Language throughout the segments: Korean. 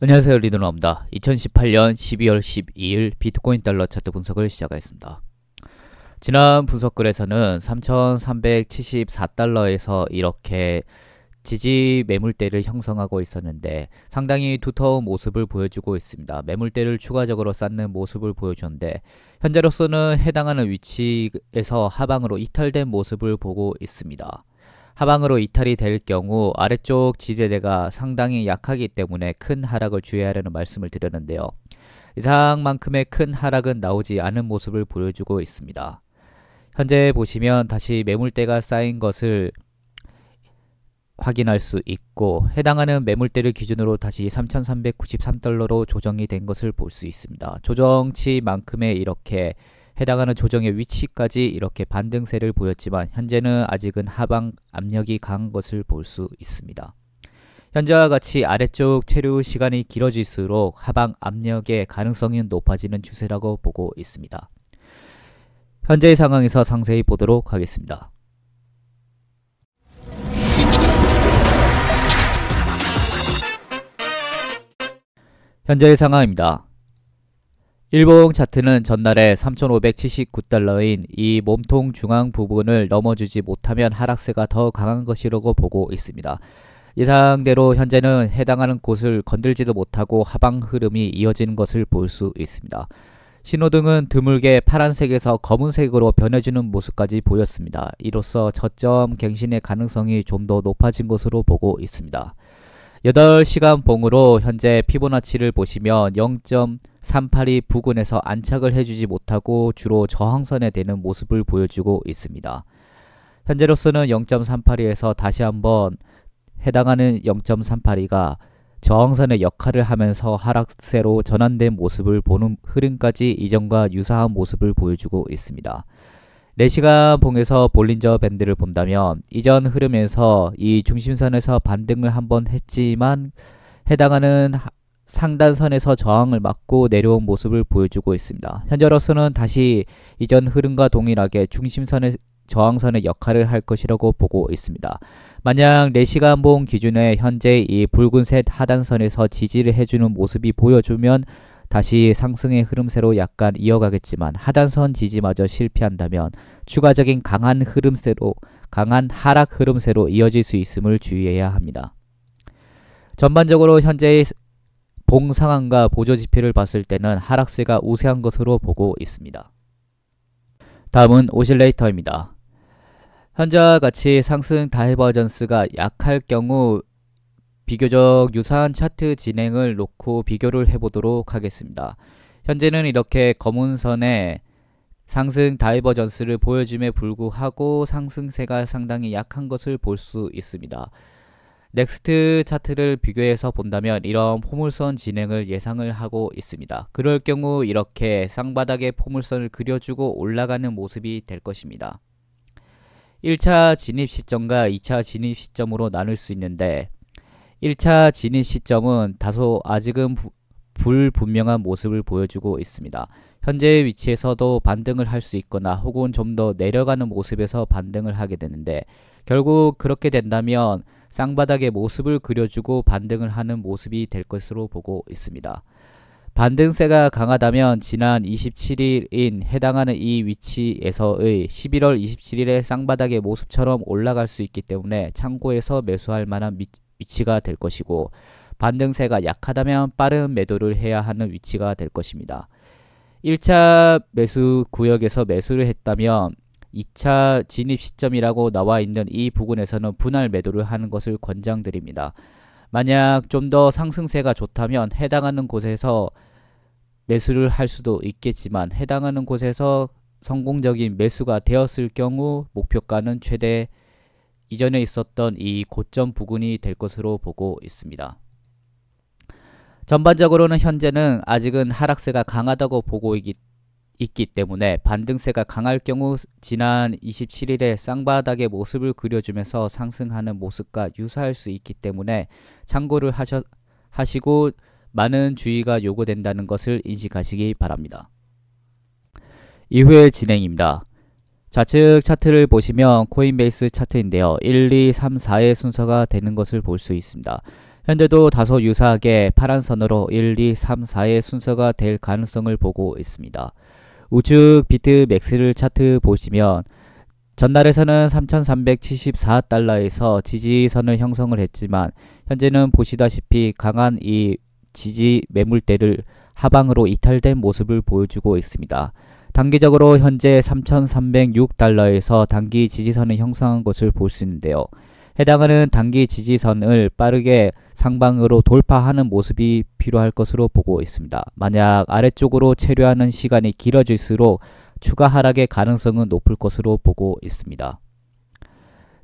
안녕하세요, 리더너입니다. 2018년 12월 12일 비트코인 달러 차트 분석을 시작하겠습니다. 지난 분석글에서는 3,374달러에서 이렇게 지지 매물대를 형성하고 있었는데 상당히 두터운 모습을 보여주고 있습니다. 매물대를 추가적으로 쌓는 모습을 보여주는데 현재로서는 해당하는 위치에서 하방으로 이탈된 모습을 보고 있습니다. 하방으로 이탈이 될 경우 아래쪽 지지대가 상당히 약하기 때문에 큰 하락을 주의하라는 말씀을 드렸는데요. 이상만큼의 큰 하락은 나오지 않은 모습을 보여주고 있습니다. 현재 보시면 다시 매물대가 쌓인 것을 확인할 수 있고 해당하는 매물대를 기준으로 다시 3,393달러로 조정이 된 것을 볼 수 있습니다. 조정치만큼의 이렇게 해당하는 조정의 위치까지 이렇게 반등세를 보였지만 현재는 아직은 하방 압력이 강한 것을 볼 수 있습니다. 현재와 같이 아래쪽 체류 시간이 길어질수록 하방 압력의 가능성이 높아지는 추세라고 보고 있습니다. 현재의 상황에서 상세히 보도록 하겠습니다. 현재의 상황입니다. 일봉 차트는 전날에 3,579달러인 이 몸통 중앙 부분을 넘어주지 못하면 하락세가 더 강한 것이라고 보고 있습니다. 예상대로 현재는 해당하는 곳을 건들지도 못하고 하방 흐름이 이어지는 것을 볼 수 있습니다. 신호등은 드물게 파란색에서 검은색으로 변해주는 모습까지 보였습니다. 이로써 저점 갱신의 가능성이 좀 더 높아진 것으로 보고 있습니다. 8시간 봉으로 현재 피보나치를 보시면 0.382 부근에서 안착을 해주지 못하고 주로 저항선에 대는 모습을 보여주고 있습니다. 현재로서는 0.382에서 다시 한번 해당하는 0.382가 저항선의 역할을 하면서 하락세로 전환된 모습을 보는 흐름까지 이전과 유사한 모습을 보여주고 있습니다. 4시간 봉에서 볼린저 밴드를 본다면 이전 흐름에서 이 중심선에서 반등을 한번 했지만 해당하는 상단선에서 저항을 맞고 내려온 모습을 보여주고 있습니다. 현재로서는 다시 이전 흐름과 동일하게 중심선의 저항선의 역할을 할 것이라고 보고 있습니다. 만약 4시간 봉 기준에 현재 이 붉은색 하단선에서 지지를 해주는 모습이 보여주면 다시 상승의 흐름세로 약간 이어가겠지만 하단선 지지마저 실패한다면 추가적인 강한 하락 흐름세로 이어질 수 있음을 주의해야 합니다. 전반적으로 현재의 봉 상황과 보조 지표를 봤을 때는 하락세가 우세한 것으로 보고 있습니다. 다음은 오실레이터입니다. 현재와 같이 상승 다이버전스가 약할 경우 비교적 유사한 차트 진행을 놓고 비교를 해보도록 하겠습니다. 현재는 이렇게 검은 선에 상승 다이버전스를 보여줌에 불구하고 상승세가 상당히 약한 것을 볼 수 있습니다. 넥스트 차트를 비교해서 본다면 이런 포물선 진행을 예상을 하고 있습니다. 그럴 경우 이렇게 쌍바닥에 포물선을 그려주고 올라가는 모습이 될 것입니다. 1차 진입 시점과 2차 진입 시점으로 나눌 수 있는데 1차 진입 시점은 다소 아직은 불분명한 모습을 보여주고 있습니다. 현재의 위치에서도 반등을 할 수 있거나 혹은 좀 더 내려가는 모습에서 반등을 하게 되는데 결국 그렇게 된다면 쌍바닥의 모습을 그려주고 반등을 하는 모습이 될 것으로 보고 있습니다. 반등세가 강하다면 지난 27일인 해당하는 이 위치에서의 11월 27일의 쌍바닥의 모습처럼 올라갈 수 있기 때문에 참고해서 매수할 만한 위치가 될 것이고 반등세가 약하다면 빠른 매도를 해야 하는 위치가 될 것입니다. 1차 매수 구역에서 매수를 했다면 2차 진입 시점이라고 나와 있는 이 부분에서는 분할 매도를 하는 것을 권장드립니다. 만약 좀 더 상승세가 좋다면 해당하는 곳에서 매수를 할 수도 있겠지만 해당하는 곳에서 성공적인 매수가 되었을 경우 목표가는 최대 이전에 있었던 이 고점 부근이 될 것으로 보고 있습니다. 전반적으로는 현재는 아직은 하락세가 강하다고 보고 있기 때문에 반등세가 강할 경우 지난 27일에 쌍바닥의 모습을 그려주면서 상승하는 모습과 유사할 수 있기 때문에 참고를 하시고 많은 주의가 요구된다는 것을 인식하시기 바랍니다. 이후의 진행입니다. 좌측 차트를 보시면 코인베이스 차트인데요. 1, 2, 3, 4의 순서가 되는 것을 볼 수 있습니다. 현재도 다소 유사하게 파란 선으로 1, 2, 3, 4의 순서가 될 가능성을 보고 있습니다. 우측 비트맥스를 차트 보시면 전날에서는 3374달러에서 지지선을 형성을 했지만 현재는 보시다시피 강한 이 지지 매물대를 하방으로 이탈된 모습을 보여주고 있습니다. 단기적으로 현재 3306달러에서 단기 지지선을 형성한 것을 볼 수 있는데요. 해당하는 단기 지지선을 빠르게 상방으로 돌파하는 모습이 필요할 것으로 보고 있습니다. 만약 아래쪽으로 체류하는 시간이 길어질수록 추가 하락의 가능성은 높을 것으로 보고 있습니다.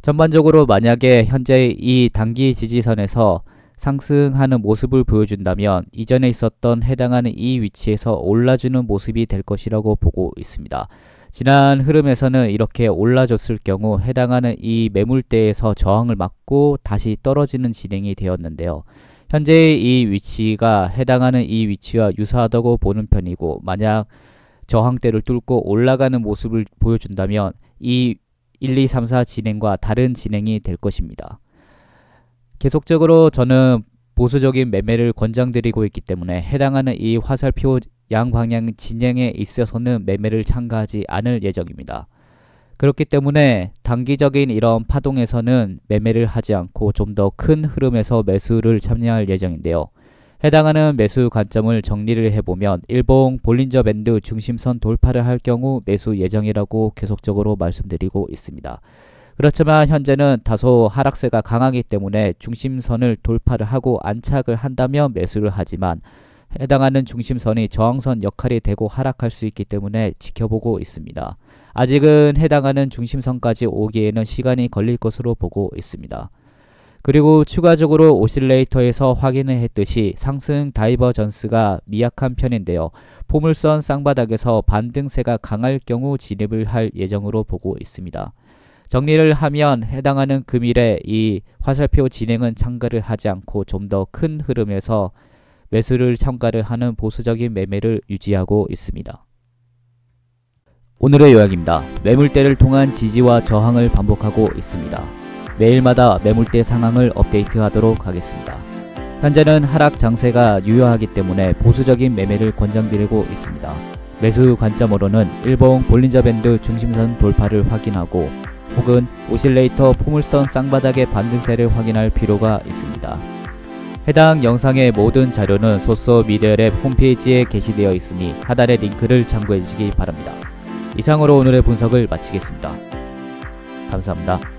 전반적으로 만약에 현재 이 단기 지지선에서 상승하는 모습을 보여준다면 이전에 있었던 해당하는 이 위치에서 올라주는 모습이 될 것이라고 보고 있습니다. 지난 흐름에서는 이렇게 올라줬을 경우 해당하는 이 매물대에서 저항을 맞고 다시 떨어지는 진행이 되었는데요. 현재 이 위치가 해당하는 이 위치와 유사하다고 보는 편이고, 만약 저항대를 뚫고 올라가는 모습을 보여준다면 이 1, 2, 3, 4 진행과 다른 진행이 될 것입니다. 계속적으로 저는 보수적인 매매를 권장드리고 있기 때문에 해당하는 이 화살표 양방향 진행에 있어서는 매매를 참가하지 않을 예정입니다. 그렇기 때문에 단기적인 이런 파동에서는 매매를 하지 않고 좀 더 큰 흐름에서 매수를 참여할 예정인데요. 해당하는 매수 관점을 정리를 해보면 일봉 볼린저 밴드 중심선 돌파를 할 경우 매수 예정이라고 계속적으로 말씀드리고 있습니다. 그렇지만 현재는 다소 하락세가 강하기 때문에 중심선을 돌파를 하고 안착을 한다면 매수를 하지만 해당하는 중심선이 저항선 역할이 되고 하락할 수 있기 때문에 지켜보고 있습니다. 아직은 해당하는 중심선까지 오기에는 시간이 걸릴 것으로 보고 있습니다. 그리고 추가적으로 오실레이터에서 확인을 했듯이 상승 다이버전스가 미약한 편인데요. 포물선 쌍바닥에서 반등세가 강할 경우 진입을 할 예정으로 보고 있습니다. 정리를 하면 해당하는 금일에 이 화살표 진행은 참가를 하지 않고 좀 더 큰 흐름에서 매수를 참가를 하는 보수적인 매매를 유지하고 있습니다. 오늘의 요약입니다. 매물대를 통한 지지와 저항을 반복하고 있습니다. 매일마다 매물대 상황을 업데이트하도록 하겠습니다. 현재는 하락 장세가 유효하기 때문에 보수적인 매매를 권장드리고 있습니다. 매수 관점으로는 일봉 볼린저 밴드 중심선 돌파를 확인하고 혹은 오실레이터 포물선 쌍바닥의 반등세를 확인할 필요가 있습니다. 해당 영상의 모든 자료는 소서 미디어랩 홈페이지에 게시되어 있으니 하단의 링크를 참고해 주시기 바랍니다. 이상으로 오늘의 분석을 마치겠습니다. 감사합니다.